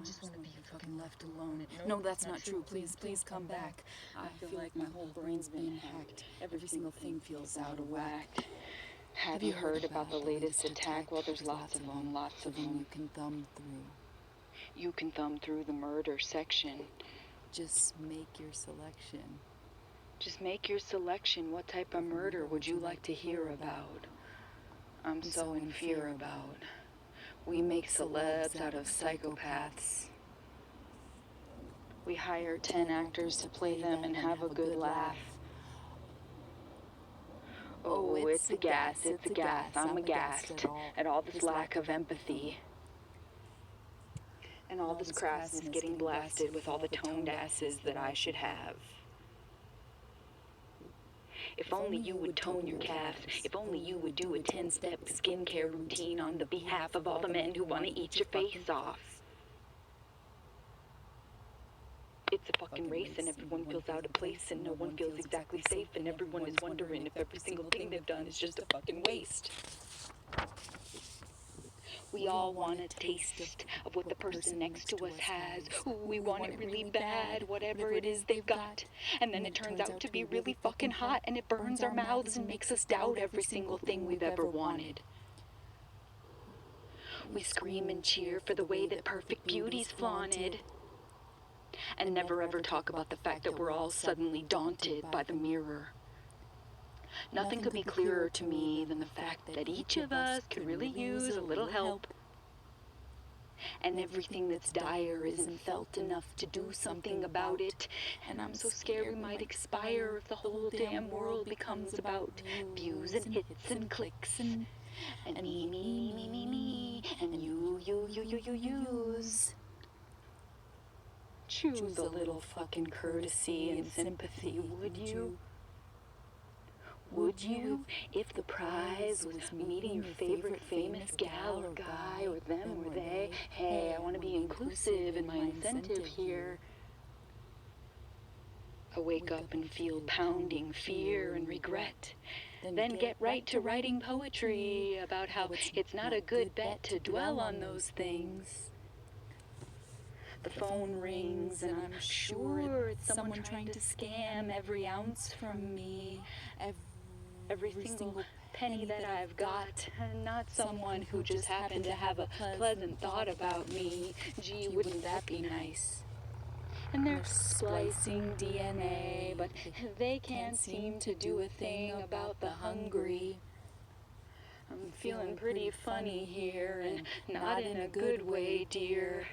just want to be fucking left alone. No, that's not true. Please come back. I feel like my whole brain's been hacked. Every single thing feels out of whack. Have you heard about the latest attack? Well, there's lots of them, You can thumb through. You can thumb through the murder section. Just make your selection. Just make your selection. What type of murder would you like to hear about? I'm so in fear about. We make celebs out of psychopaths. We hire 10 actors to play them and have a good laugh. Oh, it's a gas. I'm aghast at all this lack of empathy. And all this crassness getting blasted with all the toned asses that I should have. If only you would tone your calves. If only you would do a 10-step skincare routine on the behalf of all the men who want to eat your face off. It's a fucking race and everyone feels out of place and no one feels exactly safe and everyone is wondering if every single thing they've done is just a fucking waste. We all want a taste of what the person next to us has. Ooh, we want it really bad, whatever it is they've got. And then it turns out to be really fucking hot and it burns our mouths and makes us doubt every single thing we've ever wanted. We scream and cheer for the way that perfect beauty's flaunted. And never ever talk about the fact that we're all suddenly daunted by the mirror. Nothing could be clearer to me than the fact that each of us could really use a little help. And everything that's dire isn't felt enough to do something about it. And I'm so scared we might expire if the whole damn world becomes about views and hits and clicks and me, and yous. Choose a little fucking courtesy and sympathy, would you? Would you, if the prize was meeting your favorite famous gal or guy or them or they? Hey, I want to be inclusive in my incentive here. I wake up and feel pounding fear and regret. Then get right to writing poetry about how it's not a good bet to dwell on those things. The phone rings and I'm sure it's someone trying to scam every ounce from me. Every single penny that I've got, and not someone who just happened to have a pleasant thought about me. Gee, wouldn't that be nice? And they're splicing DNA, but they can't seem to do a thing about the hungry. I'm feeling pretty funny here, and not in a good way, dear.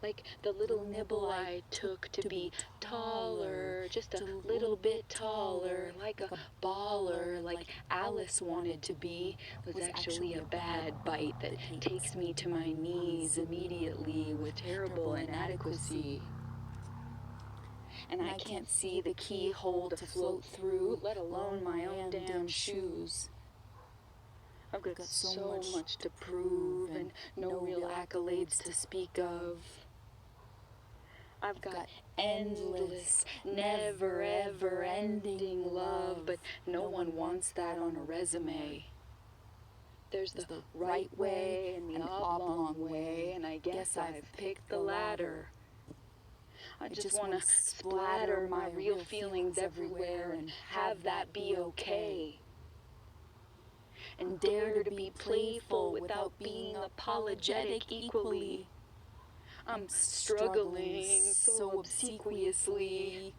Like the little nibble I took to be taller, just a little bit taller, like a baller, like Alice wanted to be, was actually a bad bite that takes me to my knees immediately with terrible inadequacy. And I can't see the keyhole to float through, let alone my own damn shoes. I've got so much to prove and no real accolades to speak of. I've got endless, never ever ending love, but no one wants that on a resume. There's the right way and the oblong way, and I guess I've picked the latter. I just want to splatter my real feelings everywhere and have that be okay. And dare to be playful without being apologetic equally. I'm struggling so obsequiously.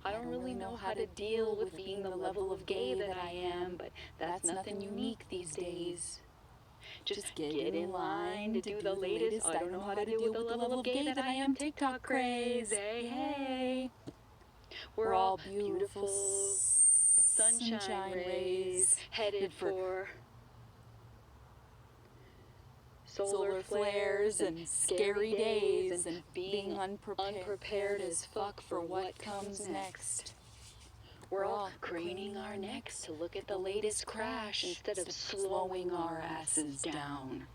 I don't really know how to deal with being the level of gay that I am, but that's nothing unique these days. Just get in line to do the latest. I don't know how to deal with the level of gay that I am. TikTok craze, hey. We're all beautiful sunshine rays headed for solar flares and scary days and being unprepared as fuck for what comes next. We're all craning our necks to look at the latest crash instead of slowing our asses down.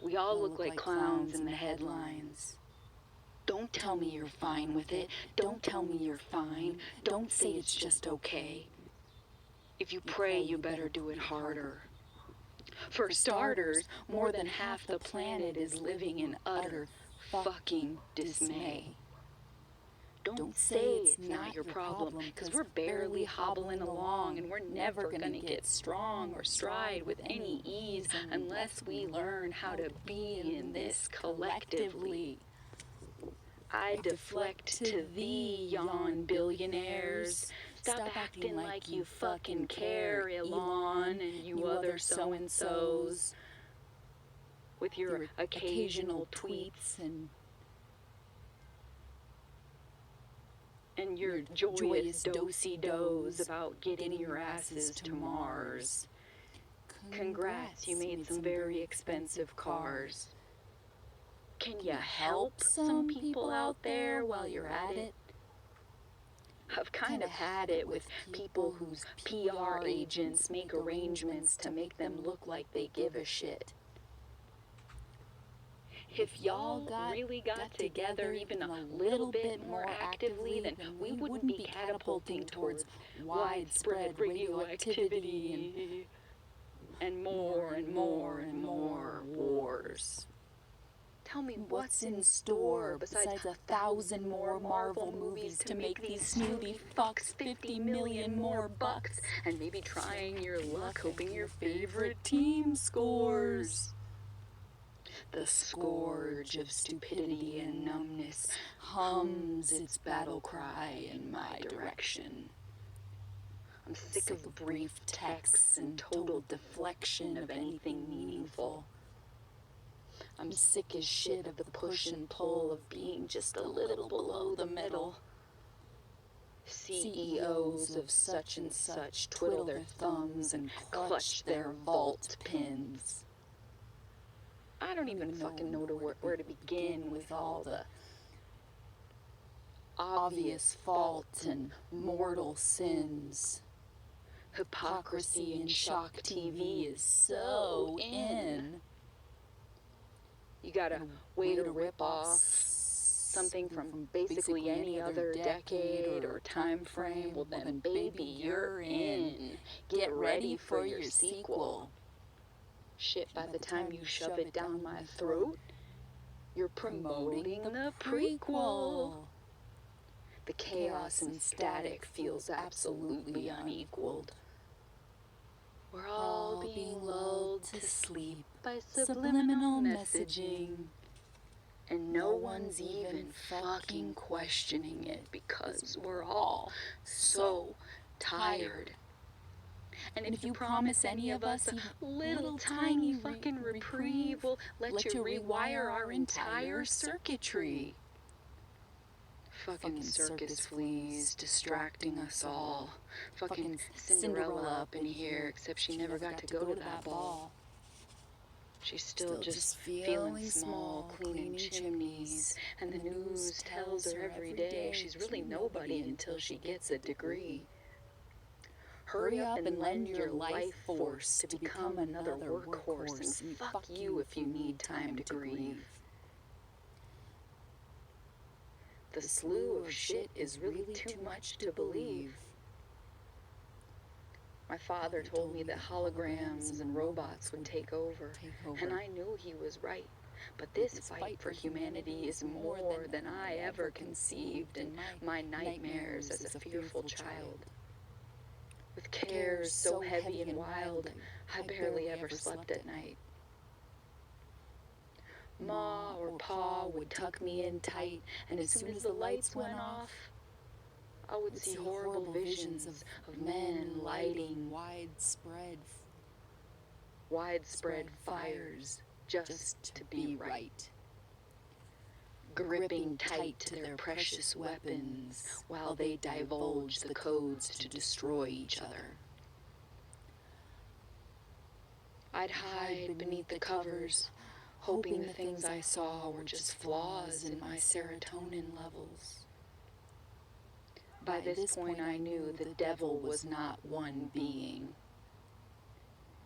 We all look like clowns in the headlines. Don't tell me you're fine with it. Don't tell me you're fine. Don't say it's just okay. If you pray, you better do it harder. For starters, more than half the planet is living in utter fucking dismay. Don't say it's not your problem, 'cause we're barely hobbling along, and we're never gonna get strong or stride with any ease unless we learn how to be in this collectively. I deflect to thee, yawn billionaires. Stop acting like you fucking care, Elon, and you other so-and-sos, with your occasional tweets and your joyous do-si-dos about getting your asses to Mars. Congrats, you made some very expensive cars. Can you help some people out there while you're at it? I've kind of had it with people whose PR agents make arrangements to make them look like they give a shit. If y'all really got together even a little bit more actively, then we wouldn't be catapulting towards widespread radioactivity and more and more and more wars. Tell me what's in store besides 1,000 more Marvel movies to make these snooty fucks 50 million more bucks, and maybe trying your luck hoping your favorite team scores. The scourge of stupidity and numbness hums its battle cry in my direction. I'm sick of brief texts and total deflection of anything meaningful. I'm sick as shit of the push and pull of being just a little below the middle. CEOs of such and such twiddle their thumbs and clutch their vault pins. I don't even fucking know where to begin with all the obvious fault and mortal sins. Hypocrisy and shock TV is so in. You got a way to rip off something from basically any other decade or time frame, well then baby, you're in. Get ready for your sequel. Shit, by the time you shove it down my throat, you're promoting the prequel. The chaos and static feels absolutely unequaled. We're all being lulled to sleep by subliminal messaging, and no one's even fucking questioning it because we're all so tired. And if you promise any of us a little tiny fucking reprieve, we'll let you rewire our entire circuitry. Fucking circus fleas distracting us all. Fucking Cinderella up in here, except she never got to go to that ball. She's still just feeling small, cleaning chimneys, and the news tells her every day she's really nobody until she gets a degree. Hurry up and lend your life force to become another workhorse, and fuck you if you need time to grieve. The slew of shit is really too much to believe. My father told me that holograms and robots would take over, and I knew he was right. But this fight for humanity is more than I ever conceived in my nightmares as a fearful child. With cares so heavy and wild, I barely ever slept at night. Ma or Pa would tuck me in tight, and as soon as the lights went off, I would see horrible visions of men lighting widespread fires just to be right, gripping tight to their precious weapons while they divulge the codes to destroy each other. I'd hide beneath the covers, hoping the things I saw were just flaws in my serotonin levels. By this point, I knew the devil was not one being,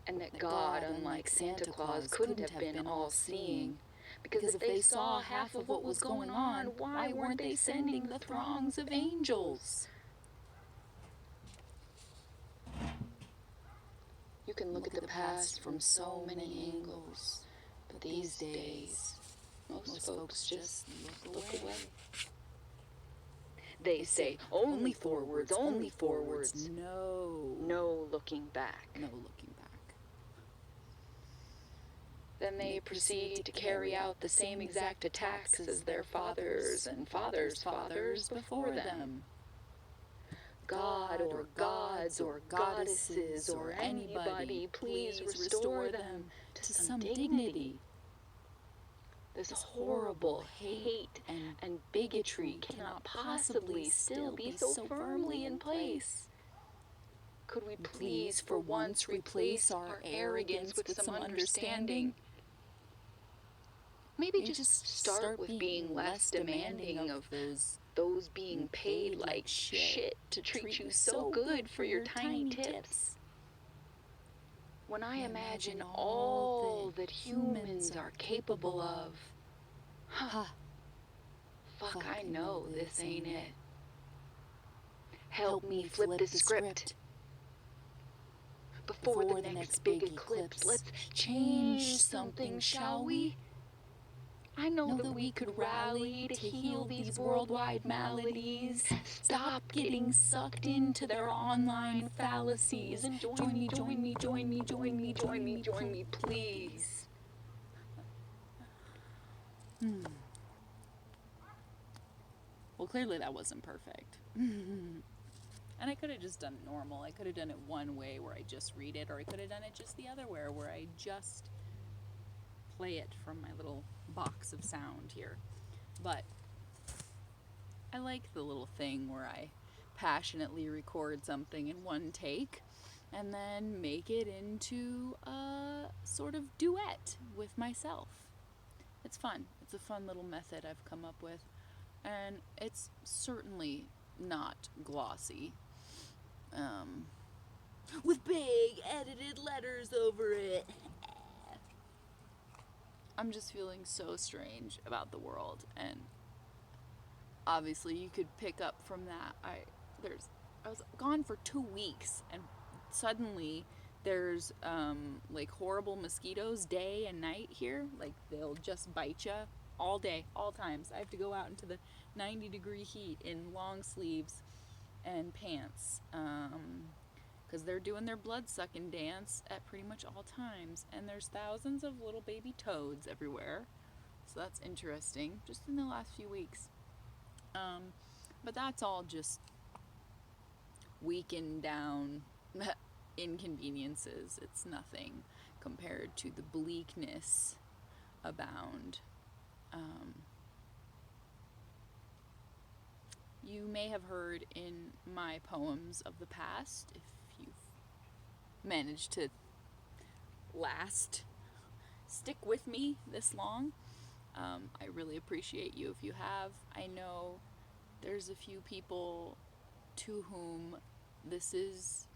and that God, unlike Santa Claus, couldn't have been all-seeing, because if they saw half of what was going on, why weren't they sending the throngs of angels? You can look at the past from so many angles, but these days, most folks just look away. They say, only forwards, only forwards. No. No looking back. No looking back. Then they proceed to carry out the same exact attacks as their fathers and fathers' fathers before them. God or gods or goddesses or anybody, please restore them to some dignity. This horrible hate and bigotry cannot possibly still be so firmly in place. Could we please for once replace our arrogance with some understanding? Maybe just start with being less demanding of those being paid like shit to treat you so good for your tiny tips. When I imagine all that humans are capable of, fuck, I know this ain't it. Help me flip the script. Before the next big eclipse, let's change something, shall we? I know that we could rally to heal these worldwide maladies. Stop getting sucked into their online fallacies. And join me, please. Well, clearly that wasn't perfect. And I could have just done it normal. I could have done it one way where I just read it, or I could have done it just the other way where I just play it from my little box of sound here. But I like the little thing where I passionately record something in one take and then make it into a sort of duet with myself. It's fun. It's a fun little method I've come up with, and it's certainly not glossy. With big edited letters over it. I'm just feeling so strange about the world, and obviously you could pick up from that. I was gone for 2 weeks, and suddenly there's like horrible mosquitoes day and night here. Like they'll just bite you all day, all times. I have to go out into the 90-degree heat in long sleeves and pants, because they're doing their blood-sucking dance at pretty much all times, and there's thousands of little baby toads everywhere, so that's interesting, just in the last few weeks. But that's all just weakened down inconveniences. It's nothing compared to the bleakness abound. You may have heard in my poems of the past, if you've managed to stick with me this long, I really appreciate you if you have. I know there's a few people to whom this is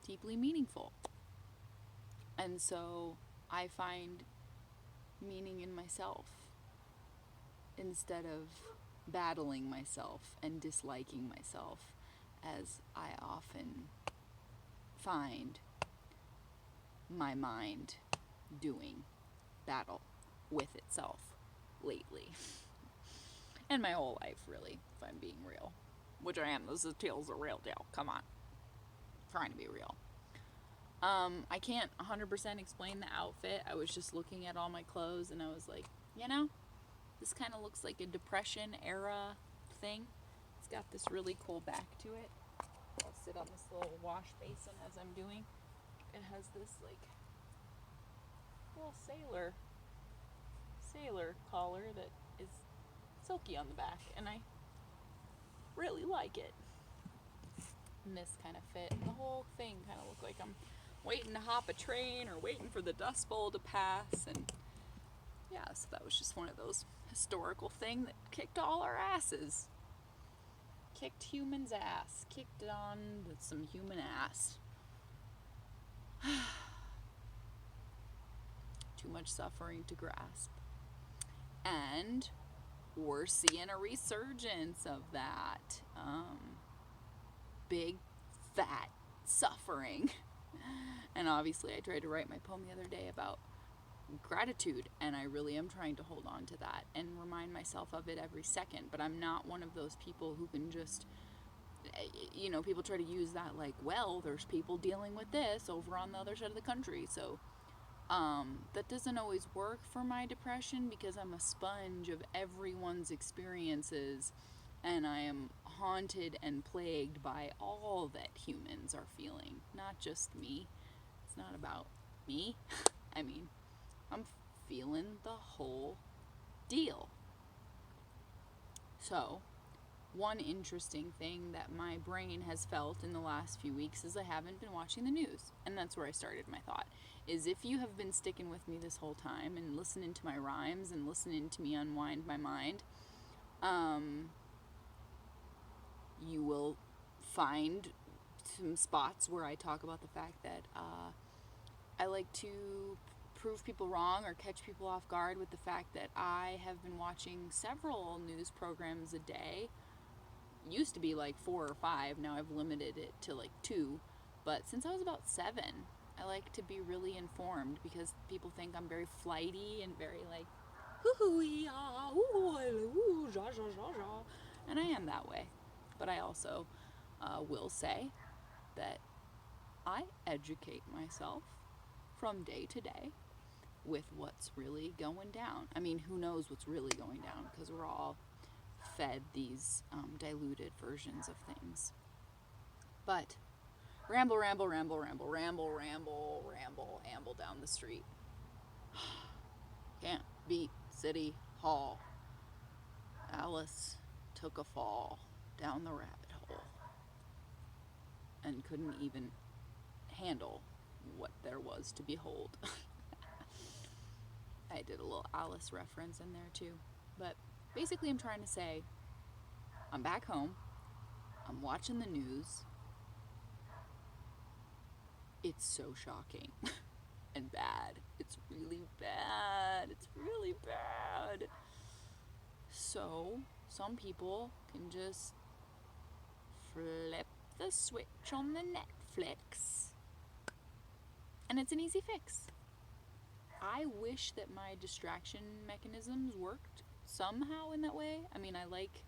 deeply meaningful, and so I find meaning in myself instead of battling myself and disliking myself, as I often find my mind doing battle with itself lately. And my whole life, really, if I'm being real. Which I am. This is a real deal. Come on. Trying to be real. I can't 100% explain the outfit. I was just looking at all my clothes and I was like, this kind of looks like a Depression era thing. It's got this really cool back to it. I'll sit on this little wash basin as I'm doing. It has this like little sailor collar that is silky on the back, and I really like it. And this kind of fit. The whole thing kind of looked like I'm waiting to hop a train or waiting for the Dust Bowl to pass, and yeah, so that was just one of those historical things that kicked all our asses. Kicked humans' ass. Kicked it on with some human ass. Too much suffering to grasp. And we're seeing a resurgence of that big, fat suffering. And obviously, I tried to write my poem the other day about gratitude, and I really am trying to hold on to that and remind myself of it every second. But I'm not one of those people who can just, people try to use that like, well, there's people dealing with this over on the other side of the country. So that doesn't always work for my depression because I'm a sponge of everyone's experiences, and I am haunted and plagued by all that humans are feeling, not just me. It's not about me. I mean, I'm feeling the whole deal. So, one interesting thing that my brain has felt in the last few weeks is I haven't been watching the news. And that's where I started my thought. Is if you have been sticking with me this whole time and listening to my rhymes and listening to me unwind my mind, you will find some spots where I talk about the fact that I like to prove people wrong or catch people off guard with the fact that I have been watching several news programs a day. Used to be like 4 or 5, now I've limited it to like 2. But since I was about 7, I like to be really informed because people think I'm very flighty and very like, hoo-hoo-ee-ah, ooh, ja, ja, ja, ja. And I am that way. But I also will say that I educate myself from day to day with what's really going down. I mean, who knows what's really going down because we're all fed these diluted versions of things. But ramble down the street. Can't beat City Hall. Alice took a fall down the rabbit hole and couldn't even handle what there was to behold. I did a little Alice reference in there too. But basically, I'm trying to say I'm back home, I'm watching the news. It's so shocking and bad. It's really bad. It's really bad. So, some people can just flip the switch on the Netflix, and it's an easy fix. I wish that my distraction mechanisms worked somehow in that way. I mean, I like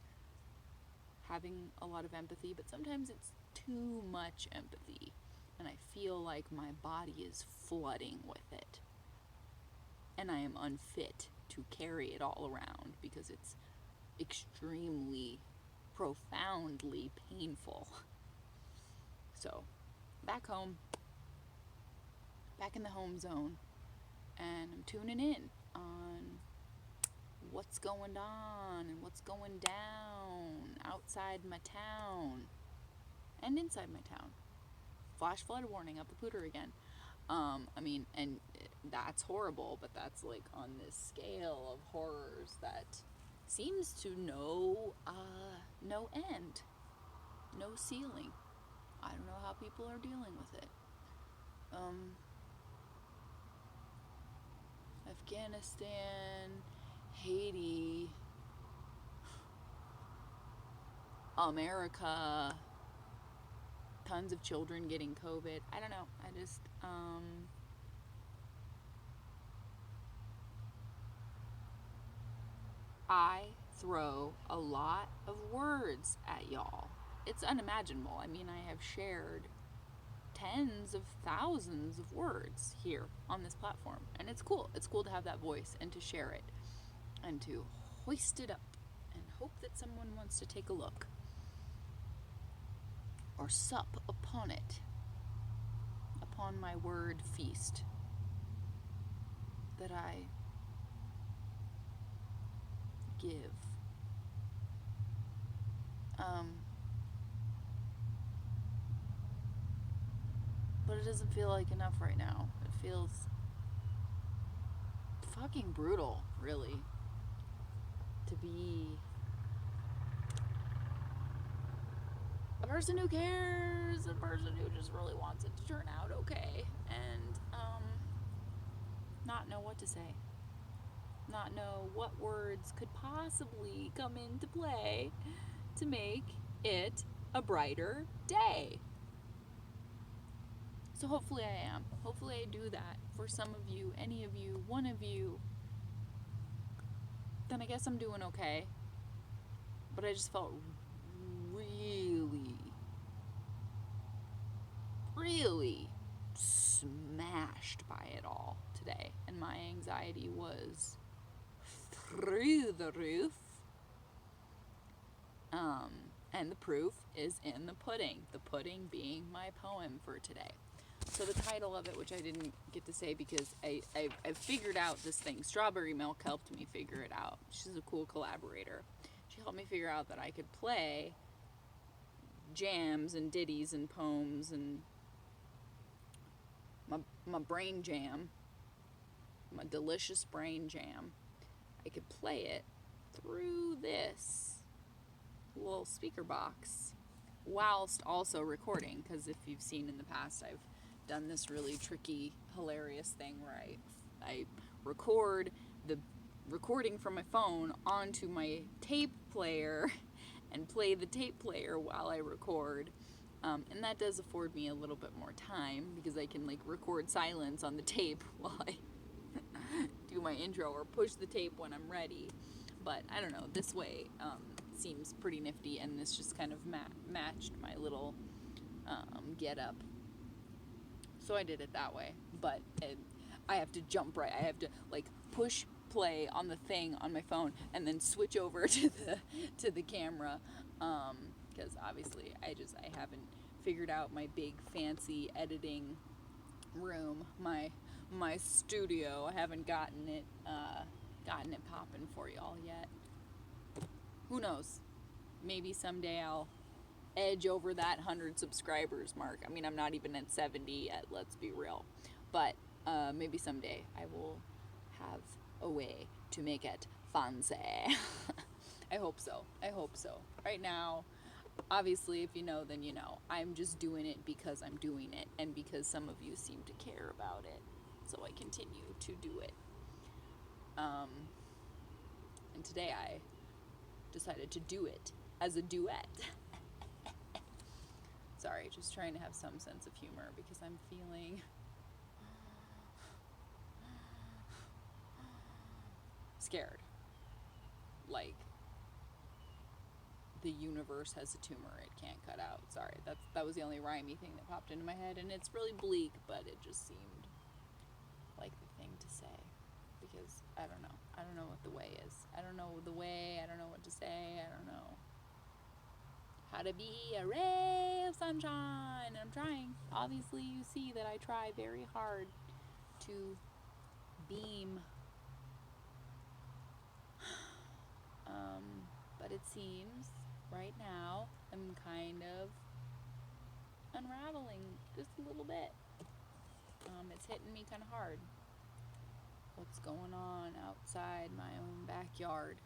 having a lot of empathy, but sometimes it's too much empathy, and I feel like my body is flooding with it, and I am unfit to carry it all around because it's extremely, profoundly painful. So, back home, back in the home zone, and I'm tuning in on what's going on and what's going down outside my town and inside my town. Flash flood warning up the pooter again. And that's horrible, but that's like on this scale of horrors that seems to no end, no ceiling. I don't know how people are dealing with it. Afghanistan, Haiti, America, tons of children getting COVID. I don't know. I just, I throw a lot of words at y'all. It's unimaginable. I mean, I have shared tens of thousands of words here on this platform, and it's cool. It's cool to have that voice and to share it and to hoist it up and hope that someone wants to take a look or sup upon it, upon my word feast that I give. But it doesn't feel like enough right now. It feels fucking brutal, really, to be a person who cares, a person who just really wants it to turn out okay, and not know what to say, not know what words could possibly come into play to make it a brighter day. So hopefully I am. Hopefully I do that for some of you, any of you, one of you. Then I guess I'm doing okay. But I just felt really, really smashed by it all today. And my anxiety was through the roof. And the proof is in the pudding. The pudding being my poem for today. So the title of it, which I didn't get to say because I figured out this thing. Strawberry Milk helped me figure it out. She's a cool collaborator. She helped me figure out that I could play jams and ditties and poems and my brain jam, my delicious brain jam. I could play it through this little speaker box whilst also recording, because if you've seen in the past, I've done this really tricky, hilarious thing where I record the recording from my phone onto my tape player and play the tape player while I record. And that does afford me a little bit more time because I can like record silence on the tape while I do my intro or push the tape when I'm ready. But I don't know, this way seems pretty nifty, and this just kind of matched my little get up. So I did it that way. But I have to jump right. I have to like push play on the thing on my phone and then switch over to the camera, because obviously I haven't figured out my big fancy editing room, my studio. I haven't gotten it popping for y'all yet. Who knows? Maybe someday I'll edge over that 100 subscribers mark. I mean, I'm not even at 70 yet, let's be real. But maybe someday I will have a way to make it fancy. I hope so. Right now, obviously, if you know, then you know. I'm just doing it because I'm doing it, and because some of you seem to care about it. So I continue to do it. And today I decided to do it as a duet. Sorry, just trying to have some sense of humor because I'm feeling scared. Like the universe has a tumor it can't cut out. Sorry, that was the only rhymey thing that popped into my head, and it's really bleak, but it just seemed like the thing to say. Because I don't know what the way is. I don't know the way, I don't know what to say, I don't know how to be a ray of sunshine. And I'm trying. Obviously you see that I try very hard to beam. But it seems right now I'm kind of unraveling just a little bit. It's hitting me kind of hard. What's going on outside my own backyard?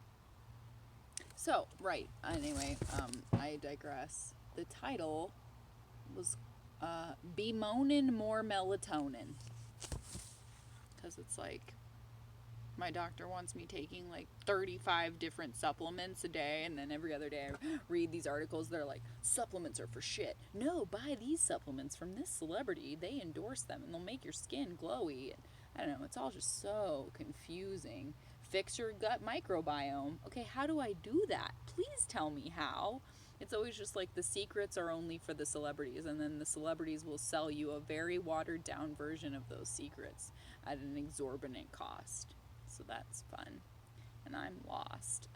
So, right, anyway, I digress. The title was Bemoanin'moreMelatonin. Because it's like, my doctor wants me taking like 35 different supplements a day, and then every other day I read these articles that are like, supplements are for shit. No, buy these supplements from this celebrity. They endorse them, and they'll make your skin glowy. I don't know, it's all just so confusing. Fix your gut microbiome. Okay, how do I do that? Please tell me how. It's always just like the secrets are only for the celebrities, and then the celebrities will sell you a very watered down version of those secrets at an exorbitant cost. So that's fun. And I'm lost.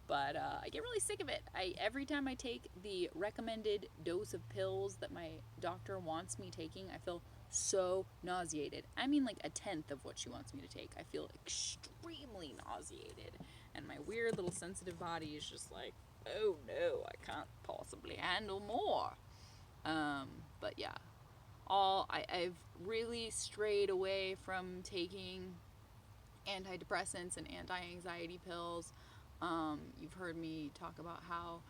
But I get really sick of it. Every time I take the recommended dose of pills that my doctor wants me taking, I feel so nauseated. I mean like a tenth of what she wants me to take. I feel extremely nauseated. And my weird little sensitive body is just like, oh no, I can't possibly handle more. But yeah. I've really strayed away from taking antidepressants and anti-anxiety pills. You've heard me talk about how,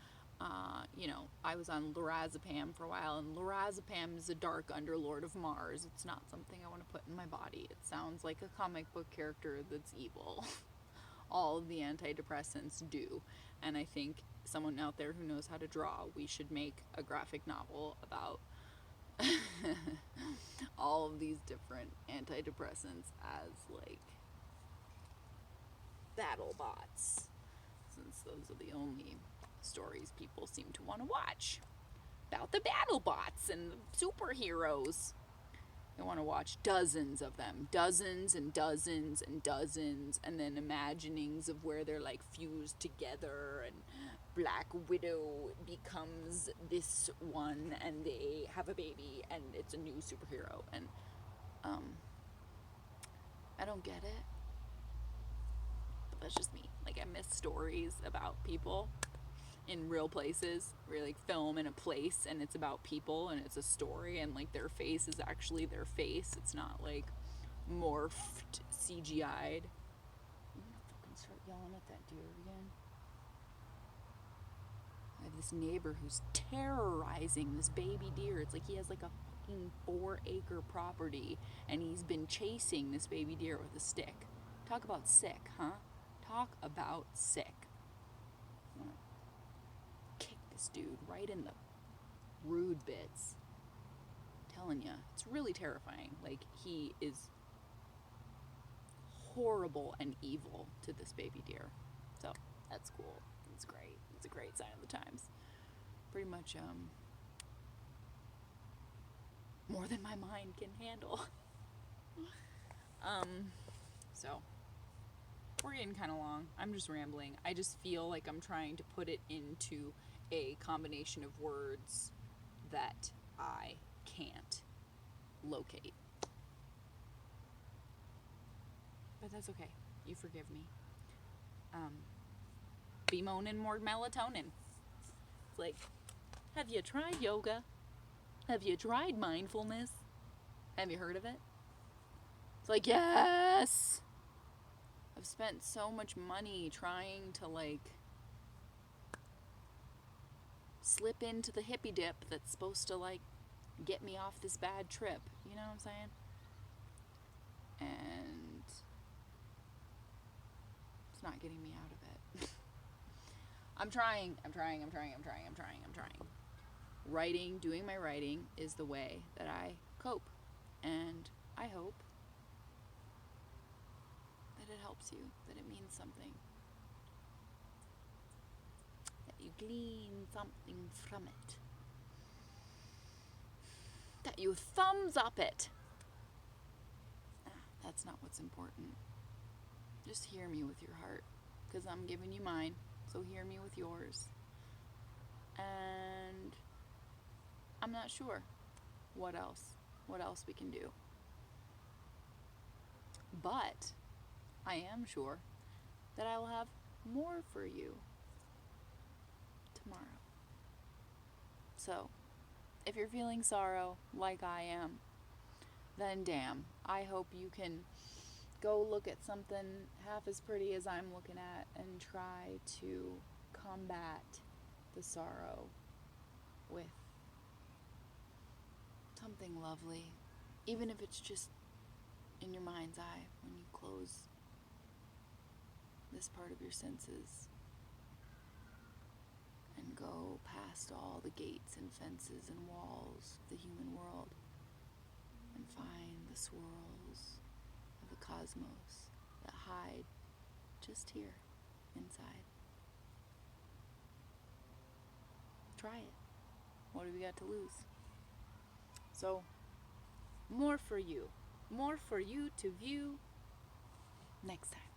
I was on lorazepam for a while, and lorazepam is a dark underlord of Mars. It's not something I want to put in my body. It sounds like a comic book character that's evil. All of the antidepressants do. And I think someone out there who knows how to draw, we should make a graphic novel about all of these different antidepressants as like battle bots, since those are the only stories people seem to want to watch about the battle bots and the superheroes. They want to watch dozens of them, dozens and dozens and dozens, and then imaginings of where they're like fused together, and Black Widow becomes this one, and they have a baby, and it's a new superhero. And I don't get it, but that's just me. Like, I miss stories about people in real places where like film in a place and it's about people and it's a story, and like their face is actually their face. It's not like morphed CGI'd. I'm gonna fucking start yelling at that deer again. I have this neighbor who's terrorizing this baby deer. It's like he has like a fucking 4-acre property and he's been chasing this baby deer with a stick. Talk about sick, huh? Talk about sick. This dude right in the rude bits. I'm telling you, it's really terrifying. Like, he is horrible and evil to this baby deer. So that's cool. It's great. It's a great sign of the times. Pretty much more than my mind can handle. So we're getting kind of long. I'm just rambling. I just feel like I'm trying to put it into a combination of words that I can't locate. But that's okay. You forgive me. Bemoanin'moreMelatonin. It's like, have you tried yoga? Have you tried mindfulness? Have you heard of it? It's like, yes! I've spent so much money trying to like slip into the hippie dip that's supposed to like get me off this bad trip. You know what I'm saying? And it's not getting me out of it. I'm trying. Writing, doing my writing is the way that I cope. And I hope that it helps you, that it means something. That you glean something from it. That you thumbs up it. That's not what's important. Just hear me with your heart, because I'm giving you mine, so hear me with yours. And I'm not sure what else we can do. But I am sure that I will have more for you tomorrow. So, if you're feeling sorrow like I am, then damn, I hope you can go look at something half as pretty as I'm looking at and try to combat the sorrow with something lovely, even if it's just in your mind's eye when you close this part of your senses and go past all the gates and fences and walls of the human world and find the swirls of the cosmos that hide just here inside. Try it. What have we got to lose? So, more for you to view next time.